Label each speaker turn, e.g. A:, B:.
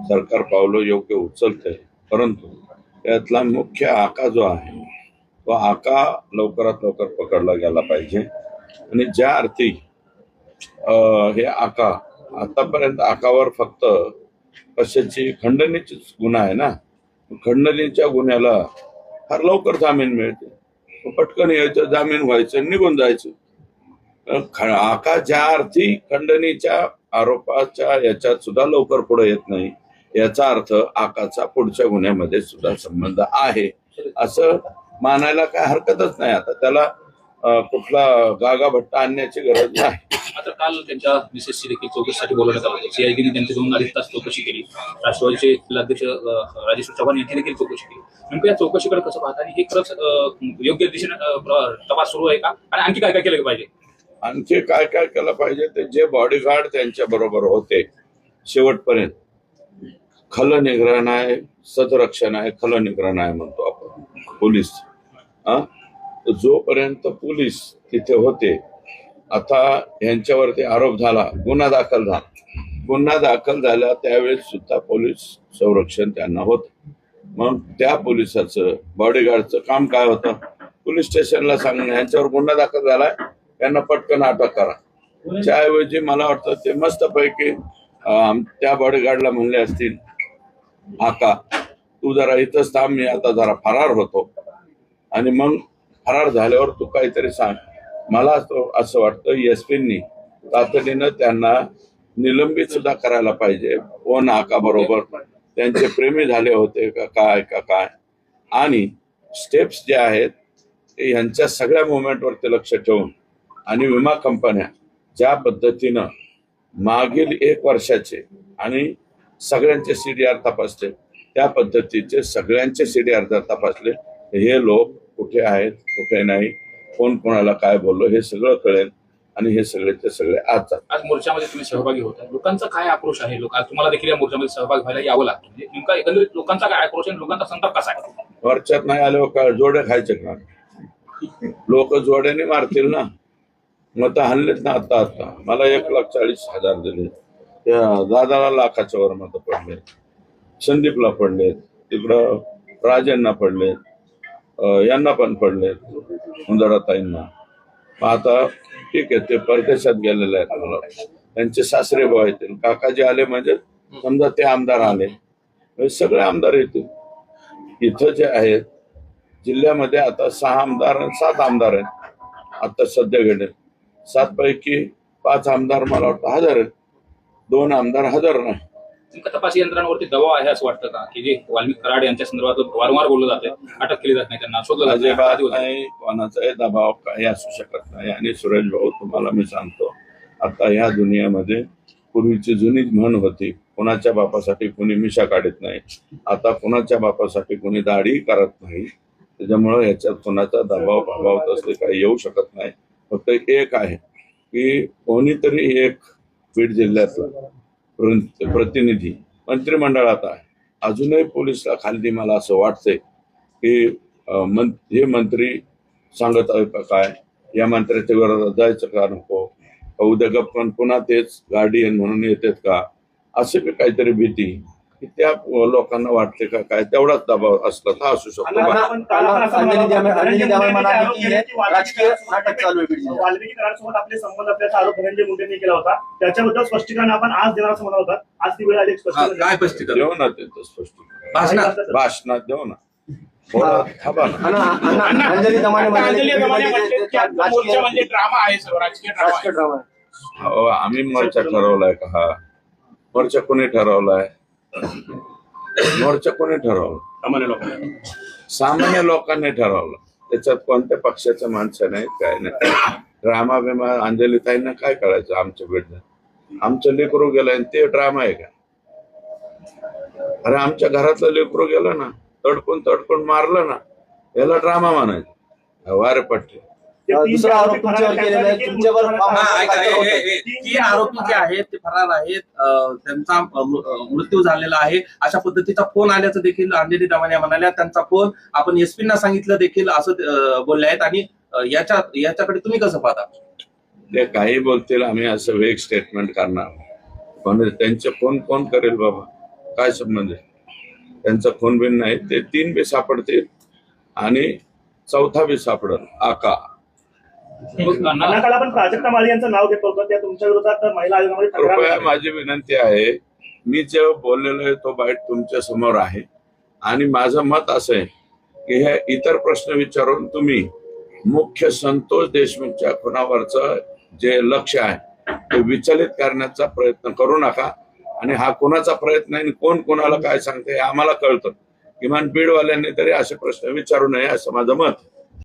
A: सरकार पावलं योग्य उचलतंय, परंतु त्यातला मुख्य आका जो आहे तो आका लवकरात लवकर पकडला गेला पाहिजे. आणि ज्या अर्थी हे आका आतापर्यंत आकावर फक्त कशाची खंडणीचीच गुन्हा आहे ना, खंडणीच्या गुन्ह्याला फार लवकर जामीन मिळते, पटकन यायचं, जामीन व्हायचं, निघून जायचं. आका ज्या अर्थी खंडणीच्या आरोपाच्या याच्यात सुद्धा लवकर पुढे येत नाही, याचा अर्थ आकाचा पुढच्या गुन्ह्यामध्ये सुद्धा संबंध आहे असं मानायला काय हरकतच नाही. आता त्याला कुठला गागाभट्टा आणण्याची गरज नाही.
B: मात्र काल त्यांच्या मिसेसची देखील चौकशीसाठी बोलवण्यात आलं. सीआयडीने त्यांची 2-2.5 तास चौकशी केली. राष्ट्रवादीचे जिल्हाध्यक्ष राजेश्वर चव्हाण यांची देखील चौकशी केली. नेमकं या चौकशीकडे कसं पाहता आणि हे खरंच योग्य दिशेने तपास सुरू आहे का, आणि आणखी काय काय केलं पाहिजे?
A: आणखी काय काय केलं पाहिजे ते जे बॉडीगार्ड त्यांच्या बरोबर होते शेवटपर्यंत, खलनिग्रहण आहे, सदरक्षण आहे, खलनिग्रहण आहे म्हणतो आपण पोलीस, जोपर्यंत पोलीस तिथे होते, आता यांच्यावरती आरोप झाला, गुन्हा दाखल झाला त्यावेळेस सुद्धा पोलीस संरक्षण त्यांना होतं. मग त्या पोलिसाचं बॉडीगार्डचं काम काय होतं? पोलीस स्टेशनला सांगणं यांच्यावर गुन्हा दाखल झालाय, त्यांना पटकन अटक करा. त्याऐवजी मला वाटतं ते मस्तपैकी त्या बॉडीगार्डला म्हणले असतील, आका तू जरा इथंच थांब, मी आता जरा फरार होतो, आणि मग फरार झाल्यावर तू काहीतरी सांग. मला असं वाटतं एसपींनी तातडीनं त्यांना निलंबित सुद्धा करायला पाहिजे. कोण आका बरोबर त्यांचे प्रेमी झाले होते का काय, आणि स्टेप्स जे आहेत ते यांच्या सगळ्या मुवमेंटवरती लक्ष ठेवून, आणि विमा कंपन्या ज्या पद्धतीनं मागील 1 वर्षाचे आणि सगळ्यांचे सीडीआर तपासले, त्या पद्धतीचे सगळ्यांचे सीडीआर जर तपासले, हे लोक कुठे आहेत कुठे नाही, कोण कोणाला काय बोललो हे सगळं कळेल, आणि हे सगळेचे सगळे आज
B: मोर्चामध्ये तुम्ही सहभागी होता, लोकांचा काय आक्रोश आहे? तुम्हाला देखील या मोर्चामध्ये सहभाग व्हायला यावं लागतं, म्हणजे नेमका एकंदरीत लोकांचा काय आक्रोश आहे, लोकांचा संताप कसा आहे?
A: मोर्चात नाही आले का जोडे खायचे का? लोक जोड्याने मारतील ना. मत हल्लेत ना. आता मला 1,40,000 दिले, त्या दादाला लाखाच्या वर मत पडले, संदीपला पडलेत, तिकडं राजांना पडलेत, यांना पण पडलेत, मुंदडाताईंना. आता ठीक आहे, ते परदेशात गेलेले आहेत, मला त्यांचे सासरे भाऊ येतील, काकाजी आले म्हणजे समजा ते आमदार आले, सगळे आमदार येतील. इथं जे आहेत जिल्ह्यामध्ये आता 6 आमदार आणि 7 आमदार आहेत आता सध्या घडले. 7 पैकी 5 आमदार मला वाटतं हजर आहेत, 2 आमदार हजर नाही.
B: तपास यंत्रणांवरती दबाव आहे असं वाटतं का, की जे वाल्मिक कराड यांच्या संदर्भात वारंवार बोललं जाते, अटक केली जात नाही, त्यांना शोधलं जात
A: नाही, कोणाचाही दबाव काही असू शकत नाही. आणि सुरेश भाऊ, तुम्हाला मी सांगतो, आता ह्या दुनियामध्ये पूर्वीची जुनी म्हण होती, कोणाच्या बापासाठी कोणी मिशा काढत नाही, आता कोणाच्या बापासाठी कोणी दाढी करत नाही. त्याच्यामुळे ह्याच्यात कोणाचा दबाव तसले काही येऊ शकत नाही. फक्त एक आहे की कोणीतरी एक बीड जिल्ह्यातला प्रतिनिधी मंत्रिमंडळात आहे, अजूनही पोलिसला खाली मला असं वाटतंय की हे मंत्री सांगत आहे का काय, या मंत्र्याच्या विरोधात जायचं का नको, उद्या गप्पन पुन्हा तेच गार्डियन म्हणून येतात का, असे काहीतरी भीती की त्या लोकांना वाटते का काय, तेवढाच दबाव असला तर असू शकतो.
C: वाल्मिकी कराडासोबत आपले संबंध असल्याचा आरोप धनंजय मुंडेंनी केला होता, त्याच्याबद्दल स्पष्टीकरण आपण आज देणार असं म्हणत होता. आज ती वेळ आली, स्पष्टीकरण देऊ
A: ना, ते स्पष्टीकरण भाषणात देऊ ना. आम्ही मोर्चा ठरवलाय का? हा मोर्चा कोणी ठरवलाय? मोर्चा कोणी ठरवला? सामान्य लोकांनी ठरवलं. त्याच्यात कोणत्या पक्षाच्या माणसं नाहीत, काय नाही. ड्रामा बिमा अंजलीताईंना काय कळायचं? आमच्या बेडला आमचं लेकरू गेलं आणि ते ड्रामा आहे का? अरे आमच्या घरातलं लेकरू गेलं ना, तडकून मारलं ना, याला ड्रामा म्हणायचं. वारे पट्टे.
D: दुसरा आरोप तुमच्यावर केलेला आहे, तुमच्यावर 3 आरोपी जे आहेत ते फरार आहेत, त्यांचा मृत्यू झालेला आहे अशा पद्धतीचा फोन आल्याचं देखील अंजली दमाने म्हणाल्या. त्यांचा फोन आपण एसपींना सांगितलं देखील असं बोलले आहेत. आणि याच्याकडे तुम्ही कसं पाहता?
A: ते काही बोलतील, आम्ही असं वेग स्टेटमेंट करणार, पण त्यांचे फोन कोण करेल बाबा? काय संबंध आहे? त्यांचा खून बिन नाही, ते 3 बी सापडतील आणि 4था बी सापडल आका.
C: अनाकाला आपण प्राजक्ता माळी यांचं नाव घेतो होतं, त्या तुमच्या विरोधात महिला आयोगामध्ये तक्रार
A: कृपया
C: झाली.
A: माझी विनंती आहे, मी जे बोललेलो आहे तो बाईट तुमच्या समोर आहे आणि माझं मत असं आहे की हे इतर प्रश्न विचारून तुम्ही मुख्य संतोष देशमुखच्या खुनावरचं जे लक्ष आहे ते विचलित करण्याचा प्रयत्न करू नका. आणि हा कोणाचा प्रयत्न आहे, कोण कोणाला काय सांगते हे आम्हाला कळतं. किमान बीडवाल्यांनी तरी असे प्रश्न विचारू नये असं माझं मत.